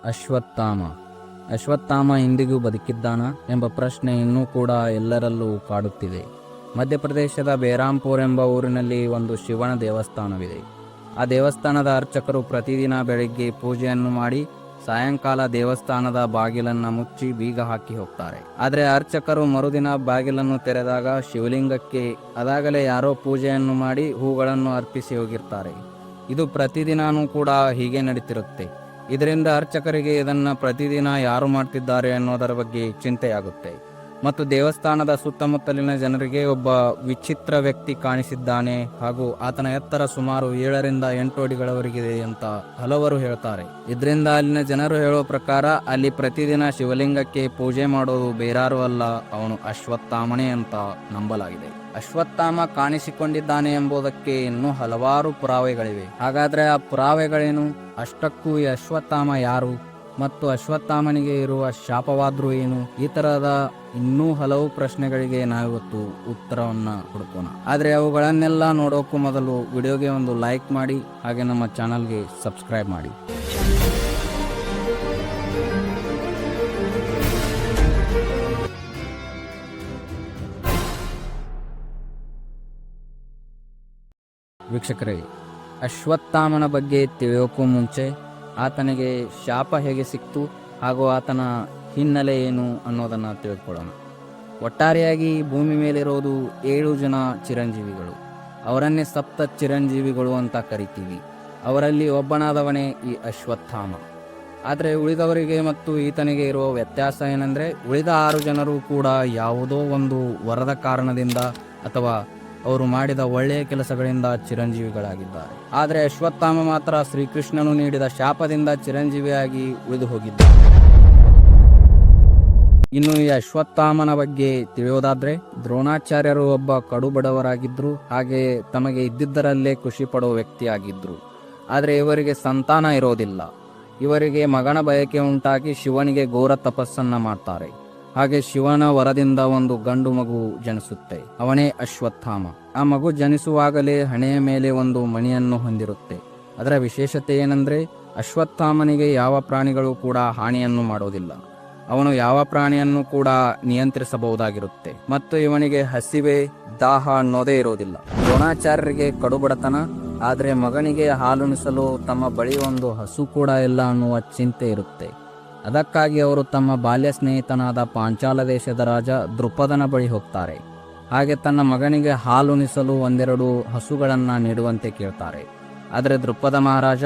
ಅಶ್ವತ್ಥಾಮ. ಅಶ್ವತ್ಥಾಮ ಇಂದಿಗೂ ಬದುಕಿದ್ದಾನ ಎಂಬ ಪ್ರಶ್ನೆ ಇನ್ನೂ ಕೂಡ ಎಲ್ಲರಲ್ಲೂ ಕಾಡುತ್ತಿದೆ. ಮಧ್ಯಪ್ರದೇಶದ ಬೇರಾಂಪುರ್ ಎಂಬ ಊರಿನಲ್ಲಿ ಒಂದು ಶಿವನ ದೇವಸ್ಥಾನವಿದೆ. ಆ ದೇವಸ್ಥಾನದ ಅರ್ಚಕರು ಪ್ರತಿದಿನ ಬೆಳಿಗ್ಗೆ ಪೂಜೆಯನ್ನು ಮಾಡಿ ಸಾಯಂಕಾಲ ದೇವಸ್ಥಾನದ ಬಾಗಿಲನ್ನು ಮುಚ್ಚಿ ಬೀಗ ಹಾಕಿ ಹೋಗ್ತಾರೆ. ಆದರೆ ಅರ್ಚಕರು ಮರುದಿನ ಬಾಗಿಲನ್ನು ತೆರೆದಾಗ ಶಿವಲಿಂಗಕ್ಕೆ ಅದಾಗಲೇ ಯಾರೋ ಪೂಜೆಯನ್ನು ಮಾಡಿ ಹೂಗಳನ್ನು ಅರ್ಪಿಸಿ ಹೋಗಿರ್ತಾರೆ. ಇದು ಪ್ರತಿದಿನವೂ ಕೂಡ ಹೀಗೆ ನಡೀತಿರುತ್ತೆ. ಇದರಿಂದ ಅರ್ಚಕರಿಗೆ ಇದನ್ನು ಪ್ರತಿದಿನ ಯಾರು ಮಾಡ್ತಿದ್ದಾರೆ ಅನ್ನೋದರ ಬಗ್ಗೆ ಚಿಂತೆಯಾಗುತ್ತೆ. ಮತ್ತು ದೇವಸ್ಥಾನದ ಸುತ್ತಮುತ್ತಲಿನ ಜನರಿಗೆ ಒಬ್ಬ ವಿಚಿತ್ರ ವ್ಯಕ್ತಿ ಕಾಣಿಸಿದ್ದಾನೆ ಹಾಗೂ ಆತನ ಎತ್ತರ ಸುಮಾರು 7ರಿಂದ 8 ಅಡಿಗಳವರೆಗಿದೆ ಅಂತ ಹಲವರು ಹೇಳ್ತಾರೆ. ಇದರಿಂದ ಅಲ್ಲಿನ ಜನರು ಹೇಳೋ ಪ್ರಕಾರ ಅಲ್ಲಿ ಪ್ರತಿದಿನ ಶಿವಲಿಂಗಕ್ಕೆ ಪೂಜೆ ಮಾಡೋದು ಬೇರಾರು ಅಲ್ಲ, ಅವನು ಅಶ್ವತ್ಥಾಮನೇ ಅಂತ ನಂಬಲಾಗಿದೆ. ಅಶ್ವತ್ಥಾಮ ಕಾಣಿಸಿಕೊಂಡಿದ್ದಾನೆ ಎಂಬುದಕ್ಕೆ ಇನ್ನೂ ಹಲವಾರು ಪುರಾವೆಗಳಿವೆ. ಹಾಗಾದ್ರೆ ಆ ಪುರಾವೆಗಳೇನು? ಅಷ್ಟಕ್ಕೂ ಈ ಅಶ್ವತ್ಥಾಮ ಯಾರು ಮತ್ತು ಅಶ್ವತ್ಥಾಮನಿಗೆ ಇರುವ ಶಾಪವಾದ್ರೂ ಏನು? ಈ ತರಹದ ಇನ್ನೂ ಹಲವು ಪ್ರಶ್ನೆಗಳಿಗೆ ನಾವಿವತ್ತು ಉತ್ತರವನ್ನ ಹುಡುಕೋಣ. ಆದ್ರೆ ಅವುಗಳನ್ನೆಲ್ಲ ನೋಡೋಕ್ಕೂ ಮೊದಲು ವಿಡಿಯೋಗೆ ಒಂದು ಲೈಕ್ ಮಾಡಿ, ಹಾಗೆ ನಮ್ಮ ಚಾನಲ್ಗೆ ಸಬ್ಸ್ಕ್ರೈಬ್ ಮಾಡಿ. ವೀಕ್ಷಕರೇ, ಅಶ್ವತ್ಥಾಮನ ಬಗ್ಗೆ ತಿಳಿಯೋಕ್ಕೂ ಮುಂಚೆ ಆತನಿಗೆ ಶಾಪ ಹೇಗೆ ಸಿಕ್ತು ಹಾಗೂ ಆತನ ಹಿನ್ನೆಲೆ ಏನು ಅನ್ನೋದನ್ನು ತಿಳ್ಕೊಳ್ಳೋಣ. ಒಟ್ಟಾರೆಯಾಗಿ ಭೂಮಿ ಮೇಲಿರೋದು 7 ಜನ ಚಿರಂಜೀವಿಗಳು. ಅವರನ್ನೇ ಸಪ್ತ ಚಿರಂಜೀವಿಗಳು ಅಂತ ಕರಿತೀವಿ. ಅವರಲ್ಲಿ ಒಬ್ಬನಾದವನೇ ಈ ಅಶ್ವತ್ಥಾಮ. ಆದರೆ ಉಳಿದವರಿಗೆ ಮತ್ತು ಈತನಿಗೆ ಇರುವ ವ್ಯತ್ಯಾಸ ಏನಂದರೆ, ಉಳಿದ 6 ಜನರು ಕೂಡ ಯಾವುದೋ ಒಂದು ವರದ ಕಾರಣದಿಂದ ಅಥವಾ ಅವರು ಮಾಡಿದ ಒಳ್ಳೆಯ ಕೆಲಸಗಳಿಂದ ಚಿರಂಜೀವಿಗಳಾಗಿದ್ದಾರೆ. ಆದರೆ ಅಶ್ವತ್ಥಾಮ ಮಾತ್ರ ಶ್ರೀಕೃಷ್ಣನು ನೀಡಿದ ಶಾಪದಿಂದ ಚಿರಂಜೀವಿಯಾಗಿ ಉಳಿದು ಹೋಗಿದ್ದಾರೆ. ಇನ್ನು ಈ ಅಶ್ವತ್ಥಾಮನ ಬಗ್ಗೆ ತಿಳಿಯೋದಾದ್ರೆ, ದ್ರೋಣಾಚಾರ್ಯರು ಒಬ್ಬ ಕಡುಬಡವರಾಗಿದ್ರು, ಹಾಗೆ ತಮಗೆ ಇದ್ದಿದ್ದರಲ್ಲೇ ಖುಷಿ ಪಡುವ ವ್ಯಕ್ತಿಯಾಗಿದ್ರು. ಆದರೆ ಇವರಿಗೆ ಸಂತಾನ ಇರೋದಿಲ್ಲ. ಇವರಿಗೆ ಮಗನ ಬಯಕೆ ಉಂಟಾಗಿ ಶಿವನಿಗೆ ಘೋರ ತಪಸ್ಸನ್ನ ಮಾಡ್ತಾರೆ. ಹಾಗೆ ಶಿವನ ವರದಿಂದ ಒಂದು ಗಂಡು ಮಗು ಜನಿಸುತ್ತೆ. ಅವನೇ ಅಶ್ವತ್ಥಾಮ. ಆ ಮಗು ಜನಿಸುವಾಗಲೇ ಹಣೆಯ ಮೇಲೆ ಒಂದು ಮಣಿಯನ್ನು ಹೊಂದಿರುತ್ತೆ. ಅದರ ವಿಶೇಷತೆ ಏನಂದ್ರೆ, ಅಶ್ವತ್ಥಾಮನಿಗೆ ಯಾವ ಪ್ರಾಣಿಗಳು ಕೂಡ ಹಾನಿಯನ್ನು ಮಾಡೋದಿಲ್ಲ. ಅವನು ಯಾವ ಪ್ರಾಣಿಯನ್ನು ಕೂಡ ನಿಯಂತ್ರಿಸಬಹುದಾಗಿರುತ್ತೆ ಮತ್ತು ಇವನಿಗೆ ಹಸಿವೆ, ದಾಹ ಅನ್ನೋದೇ ಇರೋದಿಲ್ಲ. ದ್ರೋಣಾಚಾರ್ಯರಿಗೆ ಕಡುಬಡತನ, ಆದರೆ ಮಗನಿಗೆ ಹಾಲುಣಿಸಲು ತಮ್ಮ ಬಳಿ ಒಂದು ಹಸು ಕೂಡ ಇಲ್ಲ ಅನ್ನುವ ಚಿಂತೆ ಇರುತ್ತೆ. ಅದಕ್ಕಾಗಿ ಅವರು ತಮ್ಮ ಬಾಲ್ಯ ಸ್ನೇಹಿತನಾದ ಪಾಂಚಾಲ ದೇಶದ ರಾಜ ದೃಪದನ ಬಳಿ ಹೋಗ್ತಾರೆ. ಹಾಗೆ ತನ್ನ ಮಗನಿಗೆ ಹಾಲುಣಿಸಲು 1-2 ಹಸುಗಳನ್ನು ನೀಡುವಂತೆ ಕೇಳ್ತಾರೆ. ಆದರೆ ದೃಪದ ಮಹಾರಾಜ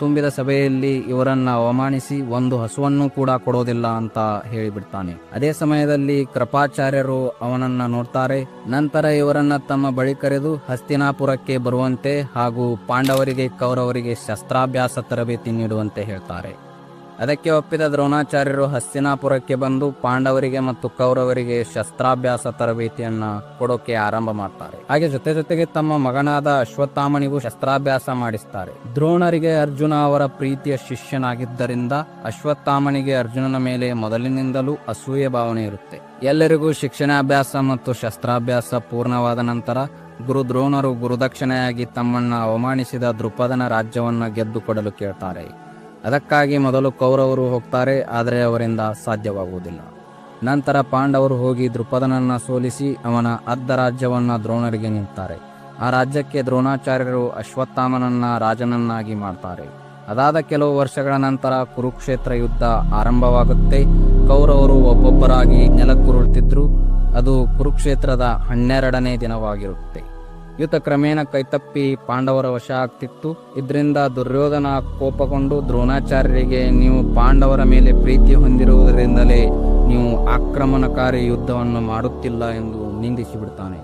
ತುಂಬಿದ ಸಭೆಯಲ್ಲಿ ಇವರನ್ನ ಅವಮಾನಿಸಿ ಒಂದು ಹಸುವನ್ನು ಕೂಡ ಕೊಡೋದಿಲ್ಲ ಅಂತ ಹೇಳಿಬಿಡ್ತಾನೆ. ಅದೇ ಸಮಯದಲ್ಲಿ ಕೃಪಾಚಾರ್ಯರು ಅವನನ್ನ ನೋಡ್ತಾರೆ. ನಂತರ ಇವರನ್ನ ತಮ್ಮ ಬಳಿ ಕರೆದು ಹಸ್ತಿನಾಪುರಕ್ಕೆ ಬರುವಂತೆ ಹಾಗೂ ಪಾಂಡವರಿಗೆ ಕೌರವರಿಗೆ ಶಸ್ತ್ರಾಭ್ಯಾಸ ತರಬೇತಿ ನೀಡುವಂತೆ ಹೇಳ್ತಾರೆ. ಅದಕ್ಕೆ ಒಪ್ಪಿದ ದ್ರೋಣಾಚಾರ್ಯರು ಹಸ್ತಿನಾಪುರಕ್ಕೆ ಬಂದು ಪಾಂಡವರಿಗೆ ಮತ್ತು ಕೌರವರಿಗೆ ಶಸ್ತ್ರಾಭ್ಯಾಸ ತರಬೇತಿಯನ್ನ ಕೊಡೋಕೆ ಆರಂಭ ಮಾಡ್ತಾರೆ. ಹಾಗೆ ಜೊತೆಗೆ ತಮ್ಮ ಮಗನಾದ ಅಶ್ವತ್ಥಾಮನಿಗೂ ಶಸ್ತ್ರಾಭ್ಯಾಸ ಮಾಡಿಸ್ತಾರೆ. ದ್ರೋಣರಿಗೆ ಅರ್ಜುನ ಅವರ ಪ್ರೀತಿಯ ಶಿಷ್ಯನಾಗಿದ್ದರಿಂದ ಅಶ್ವತ್ಥಾಮನಿಗೆ ಅರ್ಜುನನ ಮೇಲೆ ಮೊದಲಿನಿಂದಲೂ ಅಸೂಯೆ ಭಾವನೆ ಇರುತ್ತೆ. ಎಲ್ಲರಿಗೂ ಶಿಕ್ಷಣಾಭ್ಯಾಸ ಮತ್ತು ಶಸ್ತ್ರಾಭ್ಯಾಸ ಪೂರ್ಣವಾದ ನಂತರ ಗುರು ದ್ರೋಣರು ಗುರುದಕ್ಷಿಣೆಯಾಗಿ ತಮ್ಮನ್ನ ಅವಮಾನಿಸಿದ ದೃಪದನ ರಾಜ್ಯವನ್ನ ಗೆದ್ದುಕೊಡಲು ಕೇಳ್ತಾರೆ. ಅದಕ್ಕಾಗಿ ಮೊದಲು ಕೌರವರು ಹೋಗ್ತಾರೆ, ಆದರೆ ಅವರಿಂದ ಸಾಧ್ಯವಾಗುವುದಿಲ್ಲ. ನಂತರ ಪಾಂಡವರು ಹೋಗಿ ದೃಪದನನ್ನ ಸೋಲಿಸಿ ಅವನ ಅರ್ಧ ರಾಜ್ಯವನ್ನ ದ್ರೋಣರಿಗೆ ನೀಡ್ತಾರೆ. ಆ ರಾಜ್ಯಕ್ಕೆ ದ್ರೋಣಾಚಾರ್ಯರು ಅಶ್ವತ್ಥಾಮನನ್ನ ರಾಜನನ್ನಾಗಿ ಮಾಡ್ತಾರೆ. ಅದಾದ ಕೆಲವು ವರ್ಷಗಳ ನಂತರ ಕುರುಕ್ಷೇತ್ರ ಯುದ್ಧ ಆರಂಭವಾಗುತ್ತೆ. ಕೌರವರು ಒಬ್ಬೊಬ್ಬರಾಗಿ ನೆಲಕ್ಕುರುಳ್ತಿದ್ರು. ಅದು ಕುರುಕ್ಷೇತ್ರದ 12ನೇ ದಿನವಾಗಿರುತ್ತೆ. ಯುದ್ಧ ಕ್ರಮೇಣ ಕೈತಪ್ಪಿ ಪಾಂಡವರ ವಶ ಆಗ್ತಿತ್ತು. ಇದರಿಂದ ದುರ್ಯೋಧನ ಕೋಪಗೊಂಡು ದ್ರೋಣಾಚಾರ್ಯರಿಗೆ, ನೀವು ಪಾಂಡವರ ಮೇಲೆ ಪ್ರೀತಿ ಹೊಂದಿರುವುದರಿಂದಲೇ ನೀವು ಆಕ್ರಮಣಕಾರಿ ಯುದ್ಧವನ್ನು ಮಾಡುತ್ತಿಲ್ಲ ಎಂದು ನಿಂದಿಸಿಬಿಡ್ತಾನೆ.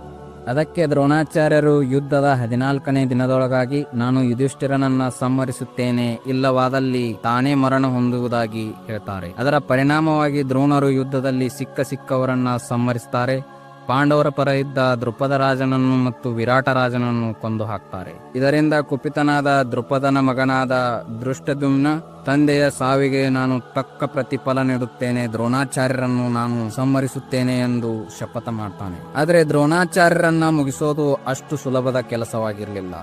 ಅದಕ್ಕೆ ದ್ರೋಣಾಚಾರ್ಯರು ಯುದ್ಧದ 14ನೇ ದಿನದೊಳಗಾಗಿ ನಾನು ಯುಧಿಷ್ಠಿರನನ್ನ ಸಂಹರಿಸುತ್ತೇನೆ, ಇಲ್ಲವಾದಲ್ಲಿ ತಾನೇ ಮರಣ ಹೊಂದುವುದಾಗಿ ಹೇಳ್ತಾರೆ. ಅದರ ಪರಿಣಾಮವಾಗಿ ದ್ರೋಣರು ಯುದ್ಧದಲ್ಲಿ ಸಿಕ್ಕವರನ್ನ ಸಂಹರಿಸ್ತಾರೆ. ಪಾಂಡವರ ಪರ ಇದ್ದ ದೃಪದ ರಾಜನನ್ನು ಮತ್ತು ವಿರಾಟ ರಾಜನನ್ನು ಕೊಂದು ಹಾಕ್ತಾರೆ. ಇದರಿಂದ ಕುಪಿತನಾದ ದೃಪದನ ಮಗನಾದ ದೃಷ್ಟದ್ಯುಮ್ನ ತಂದೆಯ ಸಾವಿಗೆ ನಾನು ತಕ್ಕ ಪ್ರತಿಫಲ ನೀಡುತ್ತೇನೆ, ದ್ರೋಣಾಚಾರ್ಯರನ್ನು ನಾನು ಸಂಹರಿಸುತ್ತೇನೆ ಎಂದು ಶಪಥ ಮಾಡ್ತಾನೆ. ಆದರೆ ದ್ರೋಣಾಚಾರ್ಯರನ್ನ ಮುಗಿಸೋದು ಅಷ್ಟು ಸುಲಭದ ಕೆಲಸವಾಗಿರಲಿಲ್ಲ.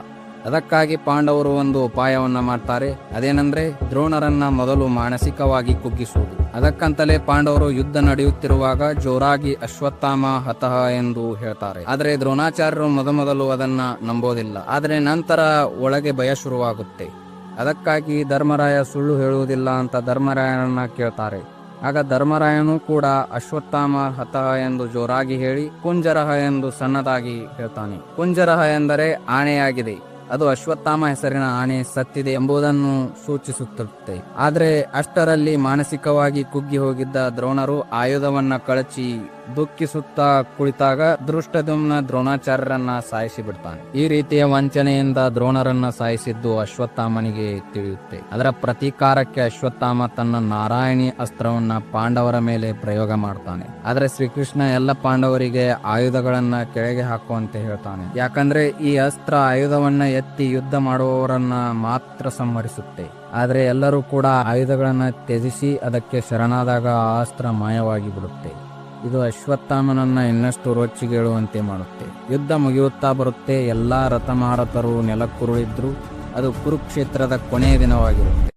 ಅದಕ್ಕಾಗಿ ಪಾಂಡವರು ಒಂದು ಉಪಾಯವನ್ನ ಮಾಡ್ತಾರೆ. ಅದೇನೆಂದ್ರೆ ದ್ರೋಣರನ್ನ ಮೊದಲು ಮಾನಸಿಕವಾಗಿ ಕುಗ್ಗಿಸುವುದು. ಅದಕ್ಕಂತಲೇ ಪಾಂಡವರು ಯುದ್ಧ ನಡೆಯುತ್ತಿರುವಾಗ ಜೋರಾಗಿ ಅಶ್ವತ್ಥಾಮ ಹತಃ ಎಂದು ಹೇಳ್ತಾರೆ. ಆದ್ರೆ ದ್ರೋಣಾಚಾರ್ಯರು ಮೊದಲು ಅದನ್ನ ನಂಬೋದಿಲ್ಲ. ಆದ್ರೆ ನಂತರ ಒಳಗೆ ಭಯ ಶುರುವಾಗುತ್ತೆ. ಅದಕ್ಕಾಗಿ ಧರ್ಮರಾಯ ಸುಳ್ಳು ಹೇಳುವುದಿಲ್ಲ ಅಂತ ಧರ್ಮರಾಯನನ್ನ ಕೇಳ್ತಾರೆ. ಆಗ ಧರ್ಮರಾಯನು ಕೂಡ ಅಶ್ವತ್ಥಾಮ ಹತಃ ಎಂದು ಜೋರಾಗಿ ಹೇಳಿ ಕುಂಜರಹ ಎಂದು ಸಣ್ಣದಾಗಿ ಹೇಳ್ತಾನೆ. ಕುಂಜರಹ ಎಂದರೆ ಆಣೆಯಾಗಿದೆ. ಅದು ಅಶ್ವತ್ಥಾಮ ಹೆಸರಿನ ಆಣೆ ಸತ್ತಿದೆ ಎಂಬುದನ್ನು ಸೂಚಿಸುತ್ತಿರುತ್ತೆ. ಆದ್ರೆ ಅಷ್ಟರಲ್ಲಿ ಮಾನಸಿಕವಾಗಿ ಕುಗ್ಗಿ ಹೋಗಿದ್ದ ದ್ರೋಣರು ಆಯುಧವನ್ನ ಕಳಚಿ ದುಃಖಿಸುತ್ತಾ ಕುಳಿತಾಗ ಧೃಷ್ಟದ್ಯುಮ್ನ ದ್ರೋಣಾಚಾರ್ಯರನ್ನ ಸಾಯಿಸಿ ಬಿಡ್ತಾನೆ. ಈ ರೀತಿಯ ವಂಚನೆಯಿಂದ ದ್ರೋಣರನ್ನ ಸಾಯಿಸಿದ್ದು ಅಶ್ವತ್ಥಾಮನಿಗೆ ತಿಳಿಯುತ್ತೆ. ಅದರ ಪ್ರತೀಕಾರಕ್ಕೆ ಅಶ್ವತ್ಥಾಮ ತನ್ನ ನಾರಾಯಣಿ ಅಸ್ತ್ರವನ್ನ ಪಾಂಡವರ ಮೇಲೆ ಪ್ರಯೋಗ ಮಾಡ್ತಾನೆ. ಆದ್ರೆ ಶ್ರೀಕೃಷ್ಣ ಎಲ್ಲ ಪಾಂಡವರಿಗೆ ಆಯುಧಗಳನ್ನ ಕೆಳಗೆ ಹಾಕುವಂತೆ ಹೇಳ್ತಾನೆ. ಯಾಕಂದ್ರೆ ಈ ಅಸ್ತ್ರ ಆಯುಧವನ್ನ ಎತ್ತಿ ಯುದ್ಧ ಮಾಡುವವರನ್ನ ಮಾತ್ರ ಸಂಹರಿಸುತ್ತೆ. ಆದ್ರೆ ಎಲ್ಲರೂ ಕೂಡ ಆಯುಧಗಳನ್ನ ತ್ಯಜಿಸಿ ಅದಕ್ಕೆ ಶರಣಾದಾಗ ಆ ಅಸ್ತ್ರ ಮಾಯವಾಗಿ ಬಿಡುತ್ತೆ. ಇದು ಅಶ್ವತ್ಥಾಮನನ್ನ ಇನ್ನಷ್ಟು ರೊಚ್ಚಿಗೇಳುವಂತೆ ಮಾಡುತ್ತೆ. ಯುದ್ಧ ಮುಗಿಯುತ್ತಾ ಬರುತ್ತೆ. ಎಲ್ಲಾ ರಥಮಾರತರು ನೆಲಕ್ಕುರುಳಿದ್ರು. ಅದು ಕುರುಕ್ಷೇತ್ರದ ಕೊನೆಯ ದಿನವಾಗಿರುತ್ತೆ.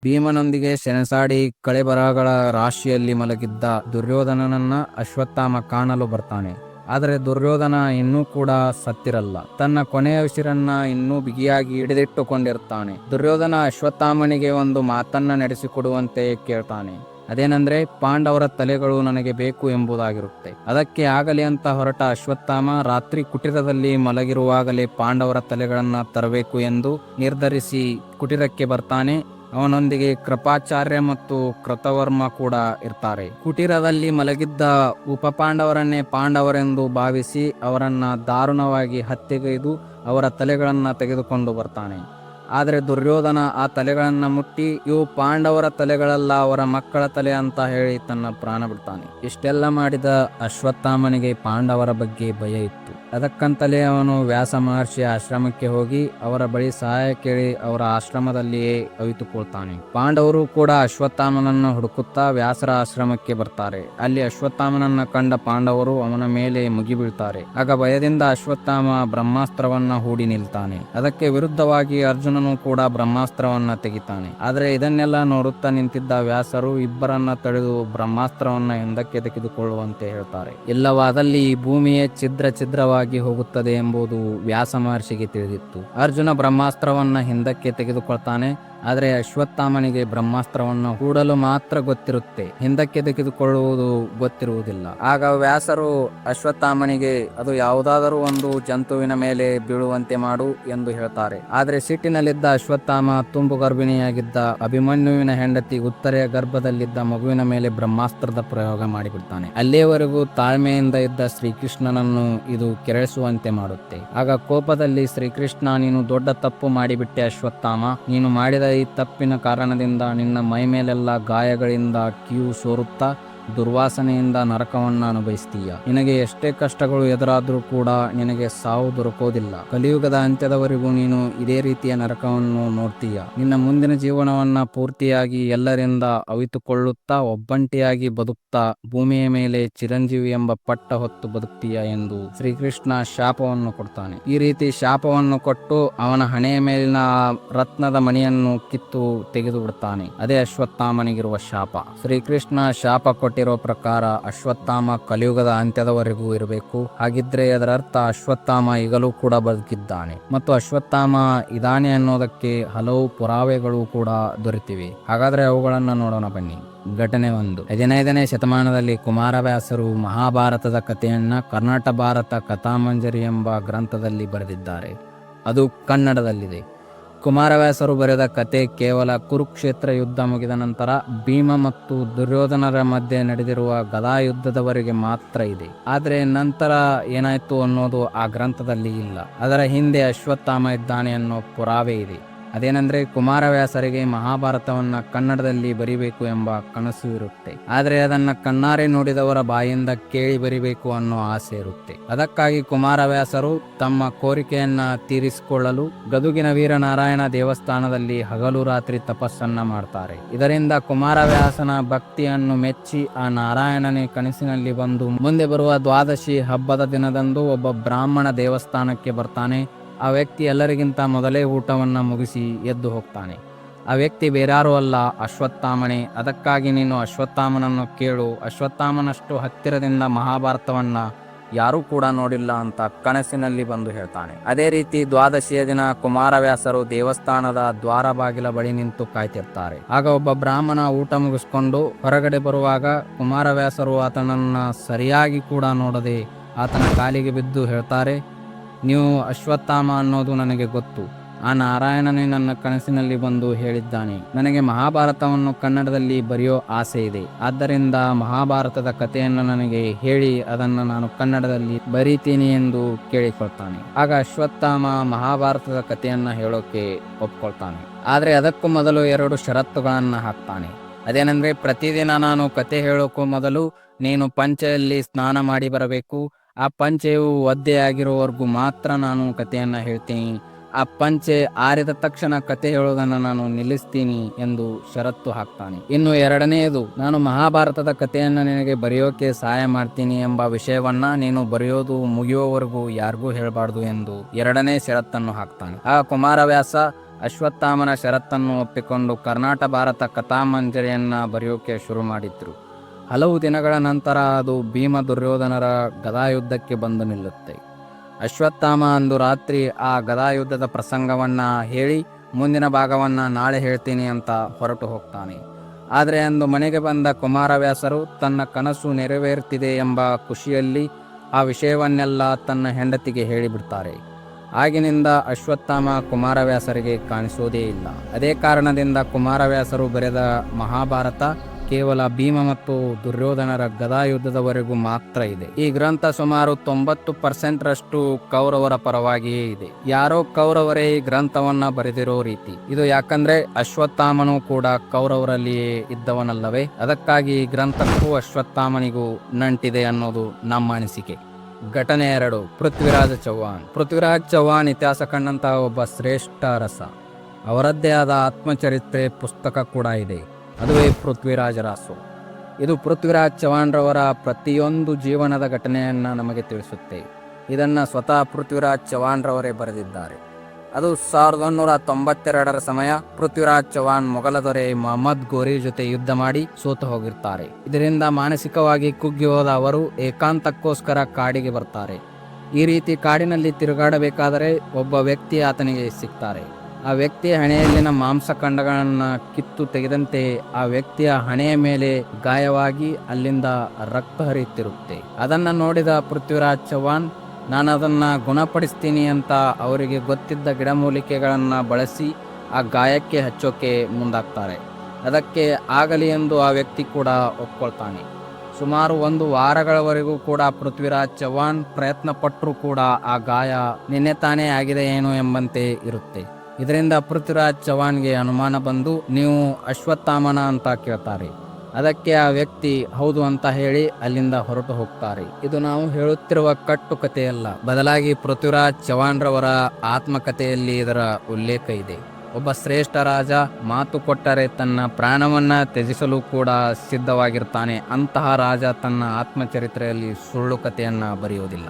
ಭೀಮನೊಂದಿಗೆ ಸೆಣಸಾಡಿ ಕಳೆಬರಗಳ ರಾಶಿಯಲ್ಲಿ ಮಲಗಿದ್ದ ದುರ್ಯೋಧನನನ್ನ ಅಶ್ವತ್ಥಾಮ ಕಾಣಲು ಬರ್ತಾನೆ. ಆದರೆ ದುರ್ಯೋಧನ ಇನ್ನೂ ಕೂಡ ಸತ್ತಿರಲ್ಲ. ತನ್ನ ಕೊನೆಯ ಉಸಿರನ್ನ ಇನ್ನೂ ಬಿಗಿಯಾಗಿ ಹಿಡಿದಿಟ್ಟುಕೊಂಡಿರ್ತಾನೆ. ದುರ್ಯೋಧನ ಅಶ್ವತ್ಥಾಮನಿಗೆ ಒಂದು ಮಾತನ್ನ ನಡೆಸಿಕೊಡುವಂತೆ ಕೇಳ್ತಾನೆ. ಅದೇನೆಂದ್ರೆ ಪಾಂಡವರ ತಲೆಗಳು ನನಗೆ ಬೇಕು ಎಂಬುದಾಗಿರುತ್ತೆ. ಅದಕ್ಕೆ ಆಗಲಿ ಅಂತ ಹೊರಟ ಅಶ್ವತ್ಥಾಮ ರಾತ್ರಿ ಕುಟೀರದಲ್ಲಿ ಮಲಗಿರುವಾಗಲೇ ಪಾಂಡವರ ತಲೆಗಳನ್ನ ತರಬೇಕು ಎಂದು ನಿರ್ಧರಿಸಿ ಕುಟೀರಕ್ಕೆ ಬರ್ತಾನೆ. ಅವನೊಂದಿಗೆ ಕೃಪಾಚಾರ್ಯ ಮತ್ತು ಕೃತವರ್ಮ ಕೂಡ ಇರ್ತಾರೆ. ಕುಟೀರದಲ್ಲಿ ಮಲಗಿದ್ದ ಉಪಪಾಂಡವರನ್ನೇ ಪಾಂಡವರೆಂದು ಭಾವಿಸಿ ಅವರನ್ನ ದಾರುಣವಾಗಿ ಹತ್ಯೆಗೈದು ಅವರ ತಲೆಗಳನ್ನ ತೆಗೆದುಕೊಂಡು ಬರ್ತಾನೆ. ಆದರೆ ದುರ್ಯೋಧನ ಆ ತಲೆಗಳನ್ನ ಮುಟ್ಟಿ ಇವು ಪಾಂಡವರ ತಲೆಗಳಲ್ಲ, ಅವರ ಮಕ್ಕಳ ತಲೆ ಅಂತ ಹೇಳಿ ತನ್ನ ಪ್ರಾಣ ಬಿಡ್ತಾನೆ. ಇಷ್ಟೆಲ್ಲ ಮಾಡಿದ ಅಶ್ವತ್ಥಾಮನಿಗೆ ಪಾಂಡವರ ಬಗ್ಗೆ ಭಯ ಇತ್ತು. ಅದಕ್ಕಂತಲೇ ಅವನು ವ್ಯಾಸ ಮಹರ್ಷಿಯ ಆಶ್ರಮಕ್ಕೆ ಹೋಗಿ ಅವರ ಬಳಿ ಸಹಾಯ ಕೇಳಿ ಅವರ ಆಶ್ರಮದಲ್ಲಿಯೇ ಅವಿತುಕೊಳ್ತಾನೆ. ಪಾಂಡವರು ಕೂಡ ಅಶ್ವತ್ಥಾಮನನ್ನು ಹುಡುಕುತ್ತಾ ವ್ಯಾಸರ ಆಶ್ರಮಕ್ಕೆ ಬರ್ತಾರೆ. ಅಲ್ಲಿ ಅಶ್ವತ್ಥಾಮನನ್ನ ಕಂಡ ಪಾಂಡವರು ಅವನ ಮೇಲೆ ಮುಗಿಬೀಳ್ತಾರೆ. ಆಗ ಭಯದಿಂದ ಅಶ್ವತ್ಥಾಮ ಬ್ರಹ್ಮಾಸ್ತ್ರವನ್ನ ಹೂಡಿ ನಿಲ್ತಾನೆ. ಅದಕ್ಕೆ ವಿರುದ್ಧವಾಗಿ ಅರ್ಜುನನು ಕೂಡ ಬ್ರಹ್ಮಾಸ್ತ್ರವನ್ನ ತೆಗಿತಾನೆ. ಆದ್ರೆ ಇದನ್ನೆಲ್ಲ ನೋಡುತ್ತಾ ನಿಂತಿದ್ದ ವ್ಯಾಸರು ಇಬ್ಬರನ್ನ ತಡೆದು ಬ್ರಹ್ಮಾಸ್ತ್ರವನ್ನ ಹಿಂದಕ್ಕೆ ತೆಗೆದುಕೊಳ್ಳುವಂತೆ ಹೇಳ್ತಾರೆ. ಇಲ್ಲವಾದಲ್ಲಿ ಈ ಭೂಮಿಯೇ ಛಿದ್ರವಾಗಿ ಹೋಗುತ್ತದೆ ಎಂಬುದು ವ್ಯಾಸ ಮಹರ್ಷಿಗೆ ತಿಳಿದಿತ್ತು. ಅರ್ಜುನ ಬ್ರಹ್ಮಾಸ್ತ್ರವನ್ನ ಹಿಂದಕ್ಕೆ ತೆಗೆದುಕೊಳ್ತಾನೆ. ಆದರೆ ಅಶ್ವತ್ಥಾಮನಿಗೆ ಬ್ರಹ್ಮಾಸ್ತ್ರವನ್ನು ಹೂಡಲು ಮಾತ್ರ ಗೊತ್ತಿರುತ್ತೆ, ಹಿಂದಕ್ಕೆ ತೆಗೆದುಕೊಳ್ಳುವುದು ಗೊತ್ತಿರುವುದಿಲ್ಲ. ಆಗ ವ್ಯಾಸರು ಅಶ್ವತ್ಥಾಮನಿಗೆ ಅದು ಯಾವುದಾದರೂ ಒಂದು ಜಂತುವಿನ ಮೇಲೆ ಬೀಳುವಂತೆ ಮಾಡು ಎಂದು ಹೇಳ್ತಾರೆ. ಆದರೆ ಸಿಟ್ಟಿನಲ್ಲಿದ್ದ ಅಶ್ವತ್ಥಾಮ ತುಂಬು ಗರ್ಭಿಣಿಯಾಗಿದ್ದ ಅಭಿಮನ್ಯುವಿನ ಹೆಂಡತಿ ಉತ್ತರೆಯ ಗರ್ಭದಲ್ಲಿದ್ದ ಮಗುವಿನ ಮೇಲೆ ಬ್ರಹ್ಮಾಸ್ತ್ರದ ಪ್ರಯೋಗ ಮಾಡಿಬಿಡ್ತಾನೆ. ಅಲ್ಲಿಯವರೆಗೂ ತಾಳ್ಮೆಯಿಂದ ಇದ್ದ ಶ್ರೀಕೃಷ್ಣನನ್ನು ಇದು ಕೆರಳಿಸುವಂತೆ ಮಾಡುತ್ತೆ. ಆಗ ಕೋಪದಲ್ಲಿ ಶ್ರೀಕೃಷ್ಣ, ನೀನು ದೊಡ್ಡ ತಪ್ಪು ಮಾಡಿಬಿಟ್ಟೆ ಅಶ್ವತ್ಥಾಮ. ನೀನು ಮಾಡಿದ ಈ ತಪ್ಪಿನ ಕಾರಣದಿಂದ ನಿನ್ನ ಮೈ ಮೇಲೆಲ್ಲ ಗಾಯಗಳಿಂದ ಕಿವು ಸೋರುತ್ತಾ ದುರ್ವಾಸನೆಯಿಂದ ನರಕವನ್ನ ಅನುಭವಿಸ್ತೀಯ. ನಿನಗೆ ಎಷ್ಟೇ ಕಷ್ಟಗಳು ಎದುರಾದ್ರೂ ಕೂಡ ನಿನಗೆ ಸಾವು ದೊರಕೋದಿಲ್ಲ. ಕಲಿಯುಗದ ಅಂತ್ಯದವರೆಗೂ ನೀನು ಇದೇ ರೀತಿಯ ನರಕವನ್ನು ನೋಡ್ತೀಯ. ನಿನ್ನ ಮುಂದಿನ ಜೀವನವನ್ನ ಪೂರ್ತಿಯಾಗಿ ಎಲ್ಲರಿಂದ ಅವಿತುಕೊಳ್ಳುತ್ತಾ ಒಬ್ಬಂಟಿಯಾಗಿ ಬದುಕ್ತಾ ಭೂಮಿಯ ಮೇಲೆ ಚಿರಂಜೀವಿ ಎಂಬ ಪಟ್ಟ ಹೊತ್ತು ಬದುಕ್ತೀಯ ಎಂದು ಶ್ರೀಕೃಷ್ಣ ಶಾಪವನ್ನು ಕೊಡ್ತಾನೆ. ಈ ರೀತಿ ಶಾಪವನ್ನು ಕೊಟ್ಟು ಅವನ ಹಣೆಯ ಮೇಲಿನ ರತ್ನದ ಮಣಿಯನ್ನು ಕಿತ್ತು ತೆಗೆದು ಬಿಡ್ತಾನೆ. ಅದೇ ಅಶ್ವತ್ಥಾಮನಿಗಿರುವ ಶಾಪ. ಶ್ರೀಕೃಷ್ಣ ಶಾಪ ಕೊಟ್ಟಿರೋ ಪ್ರಕಾರ ಅಶ್ವತ್ಥಾಮ ಕಲಿಯುಗದ ಅಂತ್ಯದವರೆಗೂ ಇರಬೇಕು. ಹಾಗಿದ್ರೆ ಅದರ ಅರ್ಥ ಅಶ್ವತ್ಥಾಮ ಈಗಲೂ ಕೂಡ ಬದುಕಿದ್ದಾನೆ ಮತ್ತು ಅಶ್ವತ್ಥಾಮ ಇದಾನೆ ಅನ್ನೋದಕ್ಕೆ ಹಲವು ಪುರಾವೆಗಳು ಕೂಡ ದೊರೆತಿವೆ. ಹಾಗಾದ್ರೆ ಅವುಗಳನ್ನ ನೋಡೋಣ ಬನ್ನಿ. ಘಟನೆ 1. 15ನೇ ಶತಮಾನದಲ್ಲಿ ಕುಮಾರವ್ಯಾಸರು ಮಹಾಭಾರತದ ಕಥೆಯನ್ನ ಕರ್ನಾಟ ಭಾರತ ಕಥಾಮಂಜರಿ ಎಂಬ ಗ್ರಂಥದಲ್ಲಿ ಬರೆದಿದ್ದಾರೆ. ಅದು ಕನ್ನಡದಲ್ಲಿದೆ. ಕುಮಾರವ್ಯಾಸರು ಬರೆದ ಕತೆ ಕೇವಲ ಕುರುಕ್ಷೇತ್ರ ಯುದ್ಧ ಮುಗಿದ ನಂತರ ಭೀಮ ಮತ್ತು ದುರ್ಯೋಧನರ ಮಧ್ಯೆ ನಡೆದಿರುವ ಗದಾ ಯುದ್ಧದವರೆಗೆ ಮಾತ್ರ ಇದೆ. ಆದರೆ ನಂತರ ಏನಾಯ್ತು ಅನ್ನೋದು ಆ ಗ್ರಂಥದಲ್ಲಿ ಇಲ್ಲ. ಅದರ ಹಿಂದೆ ಅಶ್ವತ್ಥಾಮ ಇದ್ದಾನೆ ಅನ್ನೋ ಪುರಾವೆ ಇದೆ. ಅದೇನೆಂದ್ರೆ ಕುಮಾರವ್ಯಾಸರಿಗೆ ಮಹಾಭಾರತವನ್ನ ಕನ್ನಡದಲ್ಲಿ ಬರಿಬೇಕು ಎಂಬ ಕನಸು ಇರುತ್ತೆ. ಆದ್ರೆ ಅದನ್ನ ಕಣ್ಣಾರೆ ನೋಡಿದವರ ಬಾಯಿಂದ ಕೇಳಿ ಬರಿಬೇಕು ಅನ್ನೋ ಆಸೆ ಇರುತ್ತೆ. ಅದಕ್ಕಾಗಿ ಕುಮಾರವ್ಯಾಸರು ತಮ್ಮ ಕೋರಿಕೆಯನ್ನ ತೀರಿಸಿಕೊಳ್ಳಲು ಗದುಗಿನ ವೀರನಾರಾಯಣ ದೇವಸ್ಥಾನದಲ್ಲಿ ಹಗಲು ರಾತ್ರಿ ತಪಸ್ಸನ್ನ ಮಾಡ್ತಾರೆ. ಇದರಿಂದ ಕುಮಾರವ್ಯಾಸನ ಭಕ್ತಿಯನ್ನು ಮೆಚ್ಚಿ ಆ ನಾರಾಯಣನೇ ಕನಸಿನಲ್ಲಿ ಬಂದು ಮುಂದೆ ಬರುವ ದ್ವಾದಶಿ ಹಬ್ಬದ ದಿನದಂದು ಒಬ್ಬ ಬ್ರಾಹ್ಮಣ ದೇವಸ್ಥಾನಕ್ಕೆ ಬರ್ತಾನೆ. ಆ ವ್ಯಕ್ತಿ ಎಲ್ಲರಿಗಿಂತ ಮೊದಲೇ ಊಟವನ್ನ ಮುಗಿಸಿ ಎದ್ದು ಹೋಗ್ತಾನೆ. ಆ ವ್ಯಕ್ತಿ ಬೇರಾರೂ ಅಲ್ಲ, ಅಶ್ವತ್ಥಾಮನೇ. ಅದಕ್ಕಾಗಿ ನೀನು ಅಶ್ವತ್ಥಾಮನನ್ನು ಕೇಳು. ಅಶ್ವತ್ಥಾಮನಷ್ಟು ಹತ್ತಿರದಿಂದ ಮಹಾಭಾರತವನ್ನ ಯಾರೂ ಕೂಡ ನೋಡಿಲ್ಲ ಅಂತ ಕನಸಿನಲ್ಲಿ ಬಂದು ಹೇಳ್ತಾನೆ. ಅದೇ ರೀತಿ ದ್ವಾದಶಿಯ ದಿನ ಕುಮಾರವ್ಯಾಸರು ದೇವಸ್ಥಾನದ ದ್ವಾರ ಬಾಗಿಲ ಬಳಿ ನಿಂತು ಕಾಯ್ತಿರ್ತಾರೆ. ಆಗ ಒಬ್ಬ ಬ್ರಾಹ್ಮಣ ಊಟ ಮುಗಿಸ್ಕೊಂಡು ಹೊರಗಡೆ ಬರುವಾಗ ಕುಮಾರವ್ಯಾಸರು ಆತನನ್ನ ಸರಿಯಾಗಿ ಕೂಡ ನೋಡದೆ ಆತನ ಕಾಲಿಗೆ ಬಿದ್ದು ಹೇಳ್ತಾರೆ, ನೀವು ಅಶ್ವತ್ಥಾಮ ಅನ್ನೋದು ನನಗೆ ಗೊತ್ತು. ಆ ನಾರಾಯಣನೇ ನನ್ನ ಕನಸಿನಲ್ಲಿ ಬಂದು ಹೇಳಿದ್ದಾನೆ. ನನಗೆ ಮಹಾಭಾರತವನ್ನು ಕನ್ನಡದಲ್ಲಿ ಬರೆಯೋ ಆಸೆ ಇದೆ. ಆದ್ದರಿಂದ ಮಹಾಭಾರತದ ಕಥೆಯನ್ನು ನನಗೆ ಹೇಳಿ ಅದನ್ನು ನಾನು ಕನ್ನಡದಲ್ಲಿ ಬರೀತೀನಿ ಎಂದು ಕೇಳಿಕೊಳ್ತಾನೆ. ಆಗ ಅಶ್ವತ್ಥಾಮ ಮಹಾಭಾರತದ ಕಥೆಯನ್ನ ಹೇಳೋಕೆ ಒಪ್ಕೊಳ್ತಾನೆ. ಆದ್ರೆ ಅದಕ್ಕೂ ಮೊದಲು 2 ಷರತ್ತುಗಳನ್ನ ಹಾಕ್ತಾನೆ. ಅದೇನೆಂದ್ರೆ ಪ್ರತಿದಿನ ನಾನು ಕತೆ ಹೇಳೋಕ್ಕೂ ಮೊದಲು ನೀನು ಪಂಚೆಯಲ್ಲಿ ಸ್ನಾನ ಮಾಡಿ ಬರಬೇಕು. ಆ ಪಂಚೆಯು ಒದ್ದೆಯಾಗಿರುವವರೆಗೂ ಮಾತ್ರ ನಾನು ಕಥೆಯನ್ನ ಹೇಳ್ತೀನಿ. ಆ ಪಂಚೆ ಆರಿದ ತಕ್ಷಣ ಕತೆ ಹೇಳೋದನ್ನ ನಾನು ನಿಲ್ಲಿಸ್ತೀನಿ ಎಂದು ಷರತ್ತು ಹಾಕ್ತಾನೆ. ಇನ್ನು 2ನೇದು, ನಾನು ಮಹಾಭಾರತದ ಕಥೆಯನ್ನ ನಿನಗೆ ಬರೆಯೋಕೆ ಸಹಾಯ ಮಾಡ್ತೀನಿ ಎಂಬ ವಿಷಯವನ್ನ ನೀನು ಬರೆಯೋದು ಮುಗಿಯುವವರೆಗೂ ಯಾರಿಗೂ ಹೇಳಬಾರ್ದು ಎಂದು 2ನೇ ಷರತ್ತನ್ನು ಹಾಕ್ತಾನೆ. ಆ ಕುಮಾರವ್ಯಾಸ ಅಶ್ವತ್ಥಾಮನ ಷರತ್ತನ್ನು ಒಪ್ಪಿಕೊಂಡು ಕರ್ನಾಟ ಭಾರತ ಕಥಾಮಂಜರಿಯನ್ನ ಬರೆಯೋಕೆ ಶುರು ಮಾಡಿದ್ರು. ಹಲವು ದಿನಗಳ ನಂತರ ಅದು ಭೀಮ ದುರ್ಯೋಧನರ ಗದಾಯುದ್ಧಕ್ಕೆ ಬಂದು ನಿಲ್ಲುತ್ತೆ. ಅಶ್ವತ್ಥಾಮ ಅಂದು ರಾತ್ರಿ ಆ ಗದಾಯುದ್ಧದ ಪ್ರಸಂಗವನ್ನ ಹೇಳಿ ಮುಂದಿನ ಭಾಗವನ್ನ ನಾಳೆ ಹೇಳ್ತೀನಿ ಅಂತ ಹೊರಟು ಹೋಗ್ತಾನೆ. ಆದರೆ ಅಂದು ಮನೆಗೆ ಬಂದ ಕುಮಾರವ್ಯಾಸರು ತನ್ನ ಕನಸು ನೆರವೇರುತ್ತಿದೆ ಎಂಬ ಖುಷಿಯಲ್ಲಿ ಆ ವಿಷಯವನ್ನೆಲ್ಲ ತನ್ನ ಹೆಂಡತಿಗೆ ಹೇಳಿಬಿಡ್ತಾರೆ. ಆಗಿನಿಂದ ಅಶ್ವತ್ಥಾಮ ಕುಮಾರವ್ಯಾಸರಿಗೆ ಕಾಣಿಸೋದೇ ಇಲ್ಲ. ಅದೇ ಕಾರಣದಿಂದ ಕುಮಾರವ್ಯಾಸರು ಬರೆದ ಮಹಾಭಾರತ ಕೇವಲ ಭೀಮ ಮತ್ತು ದುರ್ಯೋಧನರ ಗದಾಯುದ್ಧದವರೆಗೂ ಮಾತ್ರ ಇದೆ. ಈ ಗ್ರಂಥ ಸುಮಾರು 90% ರಷ್ಟು ಕೌರವರ ಪರವಾಗಿಯೇ ಇದೆ. ಯಾರೋ ಕೌರವರೇ ಈ ಗ್ರಂಥವನ್ನ ಬರೆದಿರೋ ರೀತಿ ಇದು. ಯಾಕಂದ್ರೆ ಅಶ್ವತ್ಥಾಮನು ಕೂಡ ಕೌರವರಲ್ಲಿಯೇ ಇದ್ದವನಲ್ಲವೇ? ಅದಕ್ಕಾಗಿ ಈ ಗ್ರಂಥಕ್ಕೂ ಅಶ್ವತ್ಥಾಮನಿಗೂ ನಂಟಿದೆ ಅನ್ನೋದು ನಮ್ಮ ಅನಿಸಿಕೆ. ಘಟನೆ 2, ಪೃಥ್ವಿರಾಜ ಚೌಹಾಣ್. ಪೃಥ್ವಿರಾಜ್ ಚೌಹಾಣ್ ಇತಿಹಾಸ ಕಂಡಂತಹ ಒಬ್ಬ ಶ್ರೇಷ್ಠ ಅರಸ. ಅವರದ್ದೇ ಆದ ಆತ್ಮಚರಿತ್ರೆ ಪುಸ್ತಕ ಕೂಡ ಇದೆ. ಅದುವೇ ಪೃಥ್ವಿರಾಜ ರಾಸು. ಇದು ಪೃಥ್ವಿರಾಜ್ ಚೌಹಾಣ್ರವರ ಪ್ರತಿಯೊಂದು ಜೀವನದ ಘಟನೆಯನ್ನ ನಮಗೆ ತಿಳಿಸುತ್ತೆ. ಇದನ್ನ ಸ್ವತಃ ಪೃಥ್ವಿರಾಜ್ ಚೌಹಾಣ್ರವರೇ ಬರೆದಿದ್ದಾರೆ. ಅದು 1192ರ ಸಮಯ. ಪೃಥ್ವಿರಾಜ್ ಚೌಹಾಣ್ ಮೊಘಲ ದೊರೆ ಮೊಹಮ್ಮದ್ ಗೋರಿ ಜೊತೆ ಯುದ್ಧ ಮಾಡಿ ಸೋತು ಹೋಗಿರ್ತಾರೆ. ಇದರಿಂದ ಮಾನಸಿಕವಾಗಿ ಕುಗ್ಗಿ ಹೋದ ಅವರು ಏಕಾಂತಕ್ಕೋಸ್ಕರ ಕಾಡಿಗೆ ಬರ್ತಾರೆ. ಈ ರೀತಿ ಕಾಡಿನಲ್ಲಿ ತಿರುಗಾಡಬೇಕಾದರೆ ಒಬ್ಬ ವ್ಯಕ್ತಿ ಆತನಿಗೆ ಸಿಗ್ತಾರೆ. ಆ ವ್ಯಕ್ತಿಯ ಹಣೆಯಲ್ಲಿನ ಮಾಂಸಖಂಡಗಳನ್ನು ಕಿತ್ತು ತೆಗೆದಂತೆ ಆ ವ್ಯಕ್ತಿಯ ಹಣೆಯ ಮೇಲೆ ಗಾಯವಾಗಿ ಅಲ್ಲಿಂದ ರಕ್ತ ಹರಿಯುತ್ತಿರುತ್ತೆ. ಅದನ್ನು ನೋಡಿದ ಪೃಥ್ವಿರಾಜ್ ಚೌಹಾಣ್ ನಾನು ಅದನ್ನ ಗುಣಪಡಿಸ್ತೀನಿ ಅಂತ ಅವರಿಗೆ ಗೊತ್ತಿದ್ದ ಗಿಡಮೂಲಿಕೆಗಳನ್ನು ಬಳಸಿ ಆ ಗಾಯಕ್ಕೆ ಹಚ್ಚೋಕೆ ಮುಂದಾಗ್ತಾರೆ. ಅದಕ್ಕೆ ಆಗಲಿ ಎಂದು ಆ ವ್ಯಕ್ತಿ ಕೂಡ ಒಪ್ಕೊಳ್ತಾನೆ. ಸುಮಾರು 1 ವಾರಗಳವರೆಗೂ ಕೂಡ ಪೃಥ್ವಿರಾಜ್ ಚೌಹಾಣ್ ಪ್ರಯತ್ನ ಪಟ್ಟರೂ ಕೂಡ ಆ ಗಾಯ ನಿನ್ನೆ ತಾನೇ ಆಗಿದೆ ಏನೋ ಎಂಬಂತೆ ಇರುತ್ತೆ. ಇದರಿಂದ ಪೃಥ್ವಿರಾಜ್ ಚೌಹಾಣ್ಗೆ ಅನುಮಾನ ಬಂದು ನೀವು ಅಶ್ವತ್ಥಾಮನ ಅಂತ ಕೇಳ್ತಾರೆ. ಅದಕ್ಕೆ ಆ ವ್ಯಕ್ತಿ ಹೌದು ಅಂತ ಹೇಳಿ ಅಲ್ಲಿಂದ ಹೊರಟು ಹೋಗ್ತಾರೆ. ಇದು ನಾವು ಹೇಳುತ್ತಿರುವ ಕಟ್ಟು ಕಥೆಯಲ್ಲ, ಬದಲಾಗಿ ಪೃಥ್ವಿರಾಜ್ ಚೌಹಾಣ್ರವರ ಆತ್ಮಕಥೆಯಲ್ಲಿ ಇದರ ಉಲ್ಲೇಖ ಇದೆ. ಒಬ್ಬ ಶ್ರೇಷ್ಠ ರಾಜ ಮಾತು ಕೊಟ್ಟರೆ ತನ್ನ ಪ್ರಾಣವನ್ನ ತ್ಯಜಿಸಲು ಕೂಡ ಸಿದ್ಧವಾಗಿರ್ತಾನೆ. ಅಂತಹ ರಾಜ ತನ್ನ ಆತ್ಮಚರಿತ್ರೆಯಲ್ಲಿ ಸುಳ್ಳು ಕಥೆಯನ್ನ ಬರೆಯುವುದಿಲ್ಲ.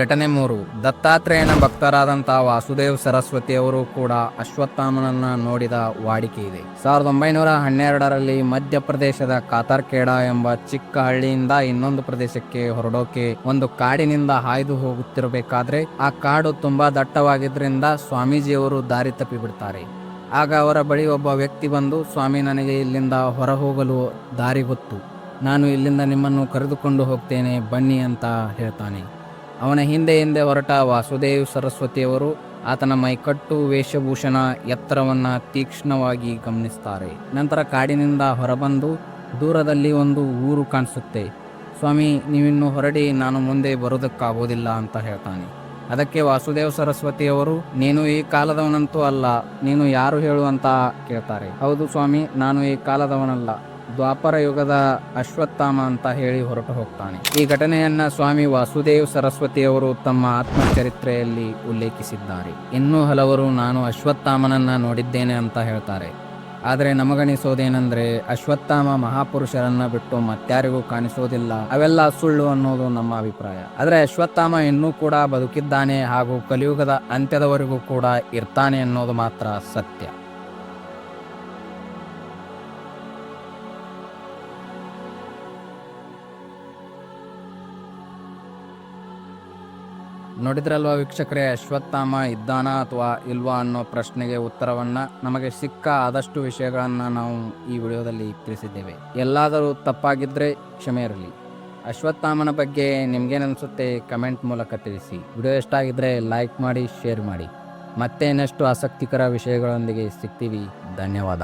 ಘಟನೆ 3, ದತ್ತಾತ್ರೇಯನ ಭಕ್ತರಾದಂತಹ ವಾಸುದೇವ್ ಸರಸ್ವತಿಯವರು ಕೂಡ ಅಶ್ವತ್ಥಾಮನನ್ನ ನೋಡಿದ ವಾಡಿಕೆ ಇದೆ. 1912ರಲ್ಲಿ ಮಧ್ಯಪ್ರದೇಶದ ಕಾತರ್ಖೇಡಾ ಎಂಬ ಚಿಕ್ಕ ಹಳ್ಳಿಯಿಂದ ಇನ್ನೊಂದು ಪ್ರದೇಶಕ್ಕೆ ಹೊರಡೋಕೆ ಒಂದು ಕಾಡಿನಿಂದ ಹಾಯ್ದು ಹೋಗುತ್ತಿರಬೇಕಾದ್ರೆ ಆ ಕಾಡು ತುಂಬಾ ದಟ್ಟವಾಗಿದ್ರಿಂದ ಸ್ವಾಮೀಜಿಯವರು ದಾರಿ ತಪ್ಪಿ ಬಿಡ್ತಾರೆ. ಆಗ ಅವರ ಬಳಿ ಒಬ್ಬ ವ್ಯಕ್ತಿ ಬಂದು, ಸ್ವಾಮಿ, ನನಗೆ ಇಲ್ಲಿಂದ ಹೊರ ಹೋಗಲು ದಾರಿ ಗೊತ್ತು, ನಾನು ಇಲ್ಲಿಂದ ನಿಮ್ಮನ್ನು ಕರೆದುಕೊಂಡು ಹೋಗ್ತೇನೆ, ಬನ್ನಿ ಅಂತ ಹೇಳ್ತಾನೆ. ಅವನ ಹಿಂದೆ ಹೊರಟ ವಾಸುದೇವ್ ಸರಸ್ವತಿಯವರು ಆತನ ಮೈಕಟ್ಟು, ವೇಷಭೂಷಣ, ಎತ್ತರವನ್ನ ತೀಕ್ಷ್ಣವಾಗಿ ಗಮನಿಸ್ತಾರೆ. ನಂತರ ಕಾಡಿನಿಂದ ಹೊರಬಂದು ದೂರದಲ್ಲಿ ಒಂದು ಊರು ಕಾಣಿಸುತ್ತೆ. ಸ್ವಾಮಿ, ನೀವಿನ್ನು ಹೊರಡಿ, ನಾನು ಮುಂದೆ ಬರೋದಕ್ಕಾಗೋದಿಲ್ಲ ಅಂತ ಹೇಳ್ತಾನೆ. ಅದಕ್ಕೆ ವಾಸುದೇವ ಸರಸ್ವತಿಯವರು, ನೀನು ಈ ಕಾಲದವನಂತೂ ಅಲ್ಲ, ನೀನು ಯಾರು ಹೇಳು ಅಂತ ಕೇಳ್ತಾರೆ. ಹೌದು ಸ್ವಾಮಿ, ನಾನು ಈ ಕಾಲದವನಲ್ಲ, ದ್ವಾಪರ ಯುಗದ ಅಶ್ವತ್ಥಾಮ ಅಂತ ಹೇಳಿ ಹೊರಟು ಹೋಗ್ತಾನೆ. ಈ ಘಟನೆಯನ್ನ ಸ್ವಾಮಿ ವಾಸುದೇವ್ ಸರಸ್ವತಿಯವರು ತಮ್ಮ ಆತ್ಮಚರಿತ್ರೆಯಲ್ಲಿ ಉಲ್ಲೇಖಿಸಿದ್ದಾರೆ. ಇನ್ನೂ ಹಲವರು ನಾನು ಅಶ್ವತ್ಥಾಮನನ್ನ ನೋಡಿದ್ದೇನೆ ಅಂತ ಹೇಳ್ತಾರೆ. ಆದರೆ ನಮಗನಿಸೋದೇನೆಂದ್ರೆ ಅಶ್ವತ್ಥಾಮ ಮಹಾಪುರುಷರನ್ನ ಬಿಟ್ಟು ಮತ್ಯಾರಿಗೂ ಕಾಣಿಸೋದಿಲ್ಲ, ಅವೆಲ್ಲ ಸುಳ್ಳು ಅನ್ನೋದು ನಮ್ಮ ಅಭಿಪ್ರಾಯ. ಆದರೆ ಅಶ್ವತ್ಥಾಮ ಇನ್ನೂ ಕೂಡ ಬದುಕಿದ್ದಾನೆ ಹಾಗೂ ಕಲಿಯುಗದ ಅಂತ್ಯದವರೆಗೂ ಕೂಡ ಇರ್ತಾನೆ ಅನ್ನೋದು ಮಾತ್ರ ಸತ್ಯ. ನೋಡಿದ್ರಲ್ವಾ ವೀಕ್ಷಕರೇ, ಅಶ್ವತ್ಥಾಮ ಇದ್ದಾನ ಅಥವಾ ಇಲ್ವಾ ಅನ್ನೋ ಪ್ರಶ್ನೆಗೆ ಉತ್ತರವನ್ನ ನಮಗೆ ಸಿಕ್ಕ ಆದಷ್ಟು ವಿಷಯಗಳನ್ನ ನಾವು ಈ ವಿಡಿಯೋದಲ್ಲಿ ತಿಳಿಸಿದ್ದೇವೆ. ಎಲ್ಲಾದರೂ ತಪ್ಪಾಗಿದ್ರೆ ಕ್ಷಮೆ ಇರಲಿ. ಅಶ್ವತ್ಥಾಮನ ಬಗ್ಗೆ ನಿಮ್ಗೇನನ್ಸುತ್ತೆ ಕಮೆಂಟ್ ಮೂಲಕ ತಿಳಿಸಿ. ವಿಡಿಯೋ ಇಷ್ಟ ಆಗಿದ್ರೆ ಲೈಕ್ ಮಾಡಿ, ಶೇರ್ ಮಾಡಿ. ಮತ್ತೆ ಇನ್ನಷ್ಟು ಆಸಕ್ತಿಕರ ವಿಷಯಗಳೊಂದಿಗೆ ಸಿಗ್ತೀವಿ. ಧನ್ಯವಾದ.